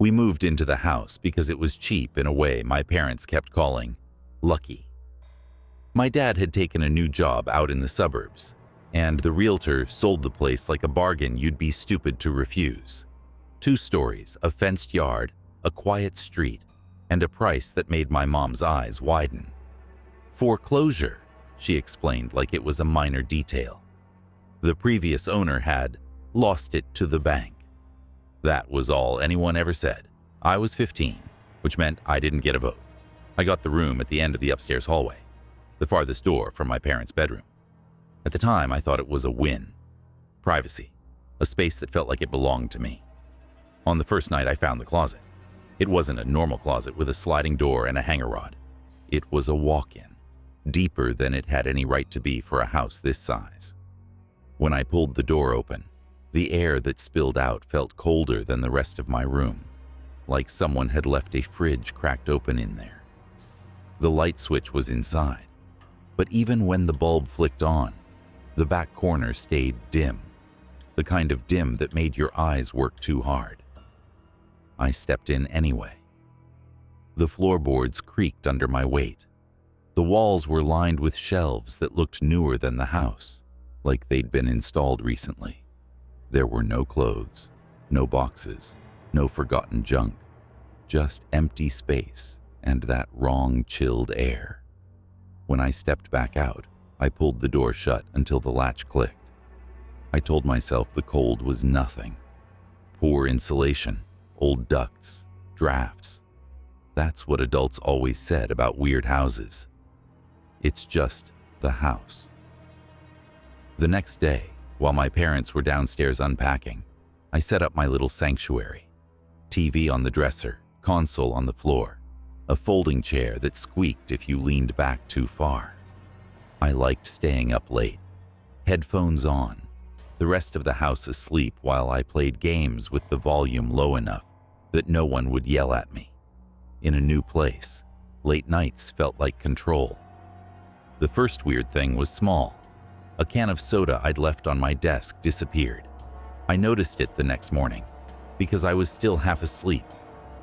We moved into the house because it was cheap in a way my parents kept calling lucky. My dad had taken a new job out in the suburbs, and the realtor sold the place like a bargain you'd be stupid to refuse. 2 stories, a fenced yard, a quiet street, and a price that made my mom's eyes widen. Foreclosure, she explained like it was a minor detail. The previous owner had lost it to the bank. That was all anyone ever said. I was 15, which meant I didn't get a vote. I got the room at the end of the upstairs hallway, the farthest door from my parents' bedroom. At the time, I thought it was a win. Privacy, a space that felt like it belonged to me. On the first night, I found the closet. It wasn't a normal closet with a sliding door and a hanger rod. It was a walk-in, deeper than it had any right to be for a house this size. When I pulled the door open, the air that spilled out felt colder than the rest of my room, like someone had left a fridge cracked open in there. The light switch was inside, but even when the bulb flicked on, the back corner stayed dim, the kind of dim that made your eyes work too hard. I stepped in anyway. The floorboards creaked under my weight. The walls were lined with shelves that looked newer than the house, like they'd been installed recently. There were no clothes, no boxes, no forgotten junk, just empty space and that wrong, chilled air. When I stepped back out, I pulled the door shut until the latch clicked. I told myself the cold was nothing. Poor insulation, old ducts, drafts. That's what adults always said about weird houses. It's just the house. The next day, while my parents were downstairs unpacking, I set up my little sanctuary. TV on the dresser, console on the floor, a folding chair that squeaked if you leaned back too far. I liked staying up late, headphones on, the rest of the house asleep while I played games with the volume low enough that no one would yell at me. In a new place, late nights felt like control. The first weird thing was small. A can of soda I'd left on my desk disappeared. I noticed it the next morning because I was still half asleep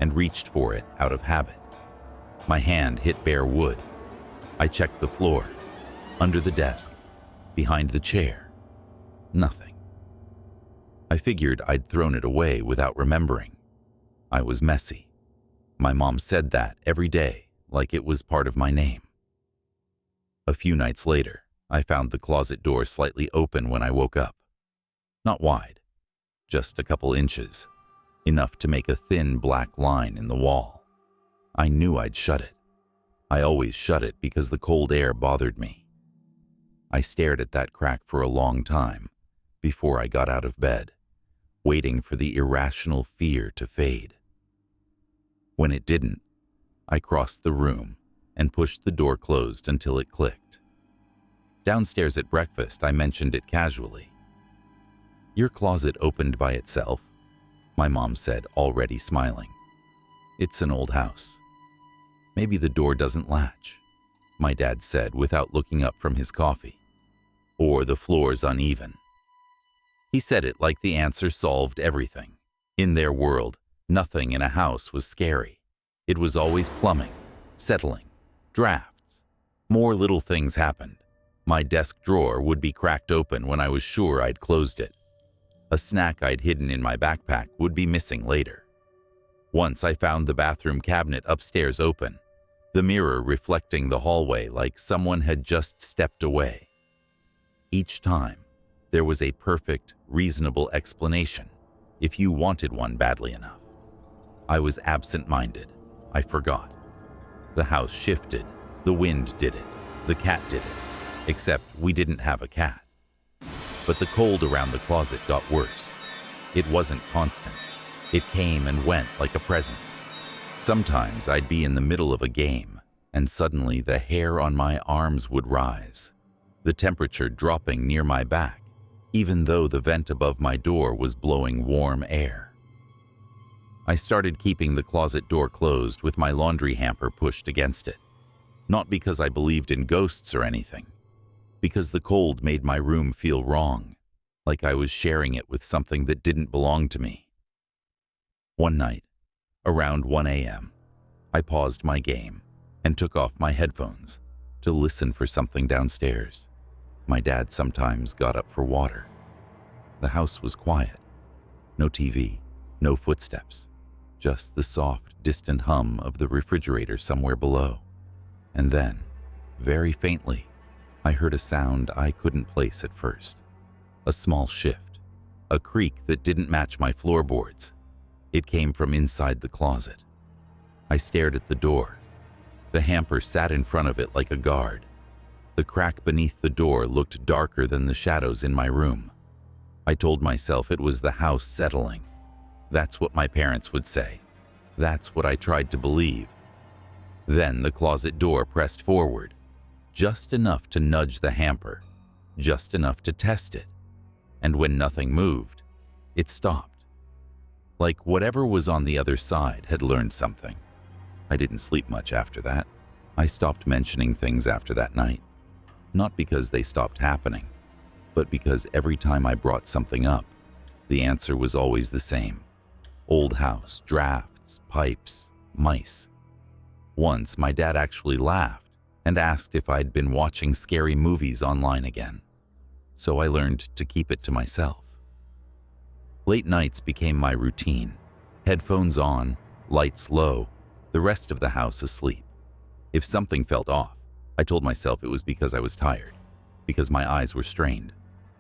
and reached for it out of habit. My hand hit bare wood. I checked the floor, under the desk, behind the chair. Nothing. I figured I'd thrown it away without remembering. I was messy. My mom said that every day, like it was part of my name. A few nights later, I found the closet door slightly open when I woke up. Not wide, just a couple inches, enough to make a thin black line in the wall. I knew I'd shut it. I always shut it because the cold air bothered me. I stared at that crack for a long time before I got out of bed, waiting for the irrational fear to fade. When it didn't, I crossed the room and pushed the door closed until it clicked. Downstairs at breakfast, I mentioned it casually. "Your closet opened by itself," my mom said, already smiling. "It's an old house. Maybe the door doesn't latch," my dad said without looking up from his coffee. "Or the floor's uneven." He said it like the answer solved everything. In their world, nothing in a house was scary. It was always plumbing, settling, drafts. More little things happened. My desk drawer would be cracked open when I was sure I'd closed it. A snack I'd hidden in my backpack would be missing later. Once I found the bathroom cabinet upstairs open, the mirror reflecting the hallway like someone had just stepped away. Each time, there was a perfect, reasonable explanation, if you wanted one badly enough. I was absent-minded. I forgot. The house shifted. The wind did it. The cat did it. Except we didn't have a cat. But the cold around the closet got worse. It wasn't constant. It came and went like a presence. Sometimes I'd be in the middle of a game, and suddenly the hair on my arms would rise, the temperature dropping near my back, even though the vent above my door was blowing warm air. I started keeping the closet door closed with my laundry hamper pushed against it. Not because I believed in ghosts or anything, because the cold made my room feel wrong, like I was sharing it with something that didn't belong to me. One night, Around 1 a.m., I paused my game and took off my headphones to listen for something downstairs. My dad sometimes got up for water. The house was quiet. No TV, no footsteps, just the soft, distant hum of the refrigerator somewhere below. And then, very faintly, I heard a sound I couldn't place at first. A small shift, a creak that didn't match my floorboards. It came from inside the closet. I stared at the door. The hamper sat in front of it like a guard. The crack beneath the door looked darker than the shadows in my room. I told myself it was the house settling. That's what my parents would say. That's what I tried to believe. Then the closet door pressed forward, just enough to nudge the hamper, just enough to test it. And when nothing moved, it stopped. Like whatever was on the other side had learned something. I didn't sleep much after that. I stopped mentioning things after that night. Not because they stopped happening, but because every time I brought something up, the answer was always the same. Old house, drafts, pipes, mice. Once, my dad actually laughed and asked if I'd been watching scary movies online again. So I learned to keep it to myself. Late nights became my routine. Headphones on, lights low, the rest of the house asleep. If something felt off, I told myself it was because I was tired, because my eyes were strained,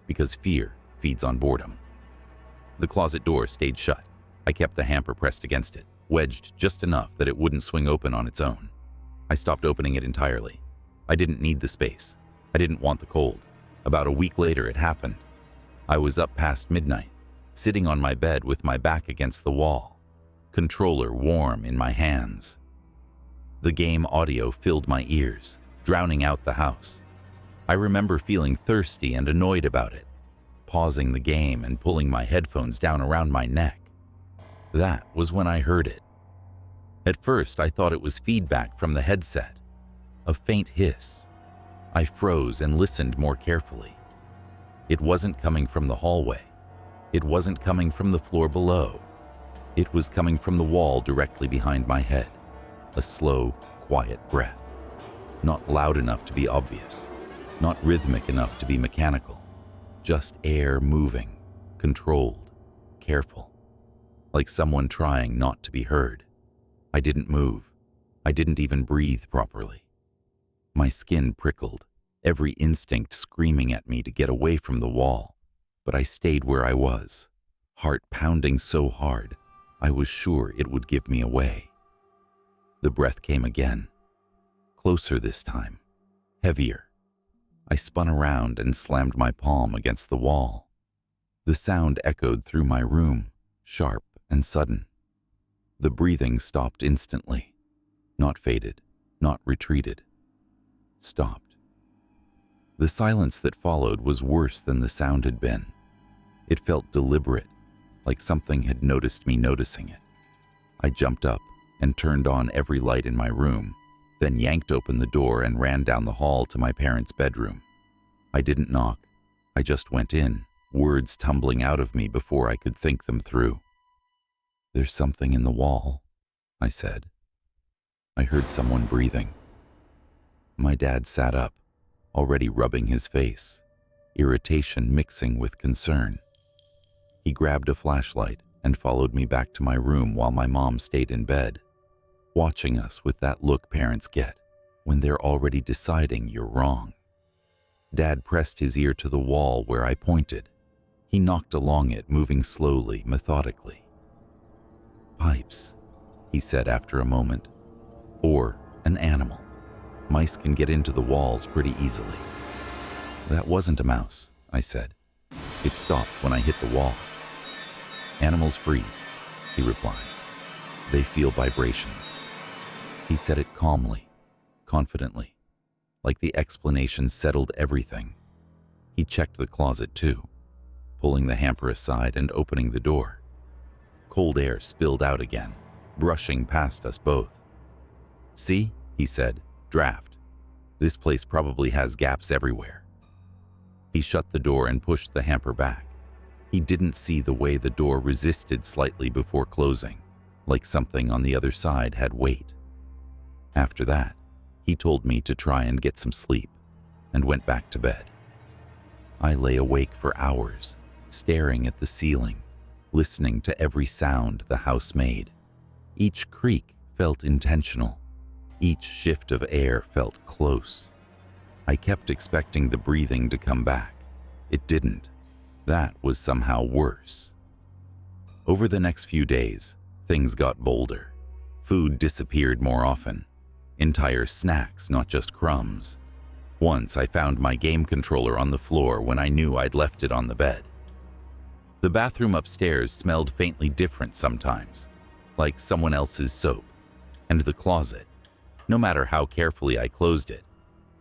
because fear feeds on boredom. The closet door stayed shut. I kept the hamper pressed against it, wedged just enough that it wouldn't swing open on its own. I stopped opening it entirely. I didn't need the space. I didn't want the cold. About a week later, it happened. I was up past midnight, sitting on my bed with my back against the wall, controller warm in my hands. The game audio filled my ears, drowning out the house. I remember feeling thirsty and annoyed about it, pausing the game and pulling my headphones down around my neck. That was when I heard it. At first, I thought it was feedback from the headset, a faint hiss. I froze and listened more carefully. It wasn't coming from the hallway. It wasn't coming from the floor below. It was coming from the wall directly behind my head. A slow, quiet breath. Not loud enough to be obvious. Not rhythmic enough to be mechanical. Just air moving, controlled, careful. Like someone trying not to be heard. I didn't move. I didn't even breathe properly. My skin prickled, every instinct screaming at me to get away from the wall. But I stayed where I was, heart pounding so hard, I was sure it would give me away. The breath came again, closer this time, heavier. I spun around and slammed my palm against the wall. The sound echoed through my room, sharp and sudden. The breathing stopped instantly, not faded, not retreated. Stopped. The silence that followed was worse than the sound had been. It felt deliberate, like something had noticed me noticing it. I jumped up and turned on every light in my room, then yanked open the door and ran down the hall to my parents' bedroom. I didn't knock. I just went in, words tumbling out of me before I could think them through. "There's something in the wall," I said. I heard someone breathing. My dad sat up, already rubbing his face, irritation mixing with concern. He grabbed a flashlight and followed me back to my room while my mom stayed in bed, watching us with that look parents get when they're already deciding you're wrong. Dad pressed his ear to the wall where I pointed. He knocked along it, moving slowly, methodically. "Pipes," he said after a moment. "Or an animal. Mice can get into the walls pretty easily." "That wasn't a mouse," I said. "It stopped when I hit the wall." "Animals freeze," he replied. "They feel vibrations." He said it calmly, confidently, like the explanation settled everything. He checked the closet too, pulling the hamper aside and opening the door. Cold air spilled out again, brushing past us both. "See," he said, "draft. This place probably has gaps everywhere." He shut the door and pushed the hamper back. He didn't see the way the door resisted slightly before closing. like something on the other side had weight. After that, he told me to try and get some sleep and went back to bed. I lay awake for hours, staring at the ceiling, listening to every sound the house made. Each creak felt intentional. Each shift of air felt close. I kept expecting the breathing to come back. It didn't. That was somehow worse. Over the next few days, things got bolder. Food disappeared more often. Entire snacks, not just crumbs. Once I found my game controller on the floor when I knew I'd left it on the bed. The bathroom upstairs smelled faintly different sometimes, like someone else's soap, and the closet, no matter how carefully I closed it,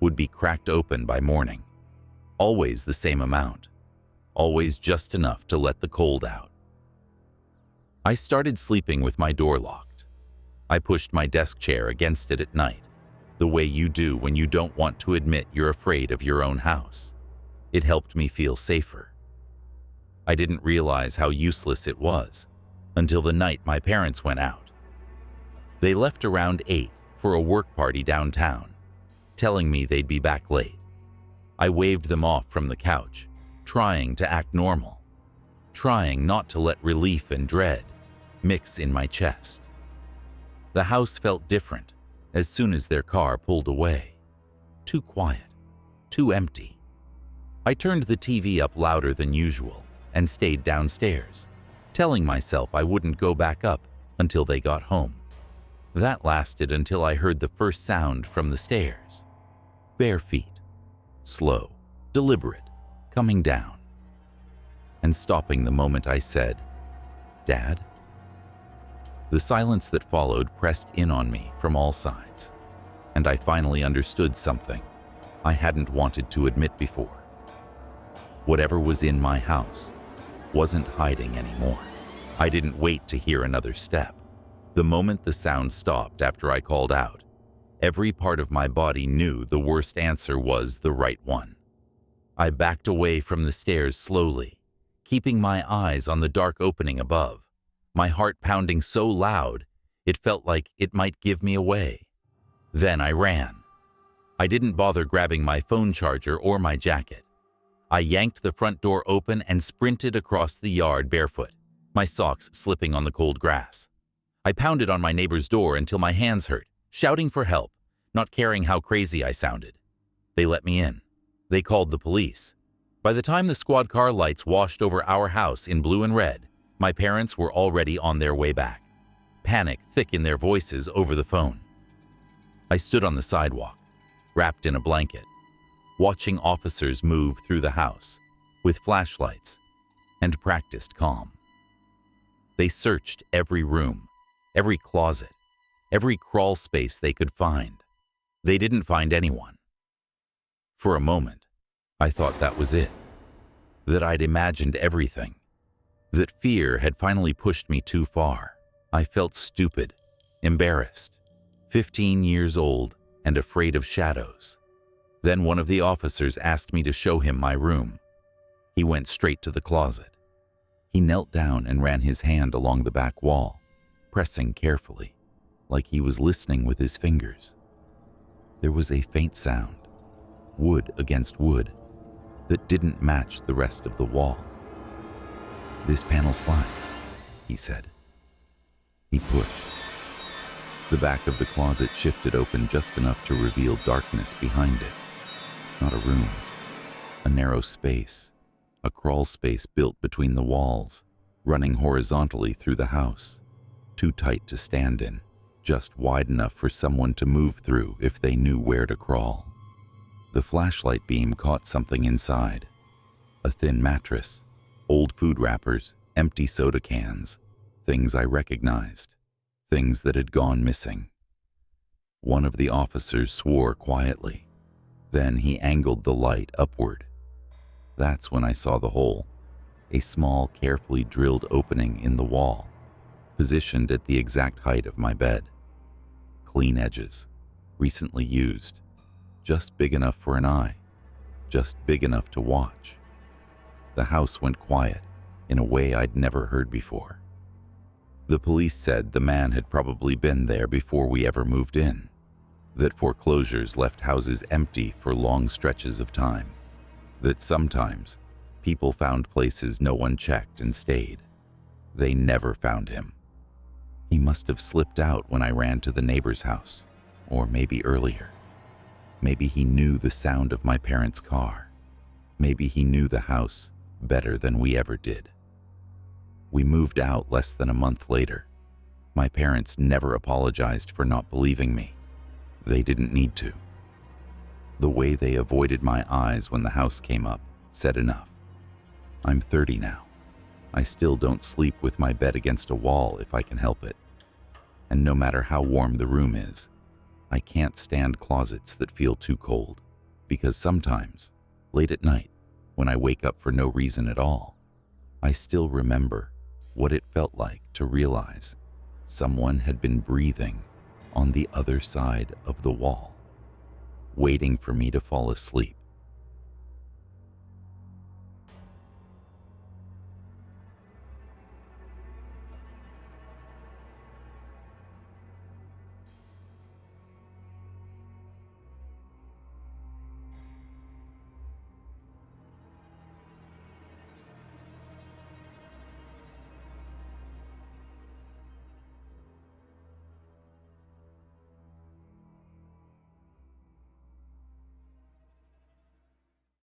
would be cracked open by morning. Always the same amount, always just enough to let the cold out. I started sleeping with my door locked. I pushed my desk chair against it at night, the way you do when you don't want to admit you're afraid of your own house. It helped me feel safer. I didn't realize how useless it was until the night my parents went out. They left around 8 for a work party downtown, telling me they'd be back late. I waved them off from the couch, trying to act normal, trying not to let relief and dread mix in my chest. The house felt different as soon as their car pulled away. Too quiet, too empty. I turned the TV up louder than usual and stayed downstairs, telling myself I wouldn't go back up until they got home. That lasted until I heard the first sound from the stairs. Bare feet, slow, deliberate, coming down, and stopping the moment I said, "Dad?" The silence that followed pressed in on me from all sides, and I finally understood something I hadn't wanted to admit before. Whatever was in my house wasn't hiding anymore. I didn't wait to hear another step. The moment the sound stopped after I called out, every part of my body knew the worst answer was the right one. I backed away from the stairs slowly, keeping my eyes on the dark opening above, my heart pounding so loud it felt like it might give me away. Then I ran. I didn't bother grabbing my phone charger or my jacket. I yanked the front door open and sprinted across the yard barefoot, my socks slipping on the cold grass. I pounded on my neighbor's door until my hands hurt, shouting for help, not caring how crazy I sounded. They let me in. They called the police. By the time the squad car lights washed over our house in blue and red, my parents were already on their way back, panic thick in their voices over the phone. I stood on the sidewalk, wrapped in a blanket, watching officers move through the house with flashlights and practiced calm. They searched every room, every closet, every crawl space they could find. They didn't find anyone. For a moment, I thought that was it, that I'd imagined everything, that fear had finally pushed me too far. I felt stupid, embarrassed, 15 years old and afraid of shadows. Then one of the officers asked me to show him my room. He went straight to the closet. He knelt down and ran his hand along the back wall, pressing carefully, like he was listening with his fingers. There was a faint sound, wood against wood, that didn't match the rest of the wall. "This panel slides," he said. He pushed. The back of the closet shifted open just enough to reveal darkness behind it. Not a room, a narrow space, a crawl space built between the walls, running horizontally through the house, too tight to stand in, just wide enough for someone to move through if they knew where to crawl. The flashlight beam caught something inside, a thin mattress, old food wrappers, empty soda cans, things I recognized, things that had gone missing. One of the officers swore quietly. Then he angled the light upward. That's when I saw the hole, a small, carefully drilled opening in the wall, positioned at the exact height of my bed. Clean edges, recently used, just big enough for an eye, just big enough to watch. The house went quiet in a way I'd never heard before. The police said the man had probably been there before we ever moved in, that foreclosures left houses empty for long stretches of time, that sometimes people found places no one checked and stayed. They never found him. He must have slipped out when I ran to the neighbor's house, or maybe earlier. Maybe he knew the sound of my parents' car. Maybe he knew the house better than we ever did. We moved out less than a month later. My parents never apologized for not believing me. They didn't need to. The way they avoided my eyes when the house came up said enough. I'm 30 now. I still don't sleep with my bed against a wall if I can help it. And no matter how warm the room is, I can't stand closets that feel too cold, because sometimes, late at night, when I wake up for no reason at all, I still remember what it felt like to realize someone had been breathing on the other side of the wall, waiting for me to fall asleep.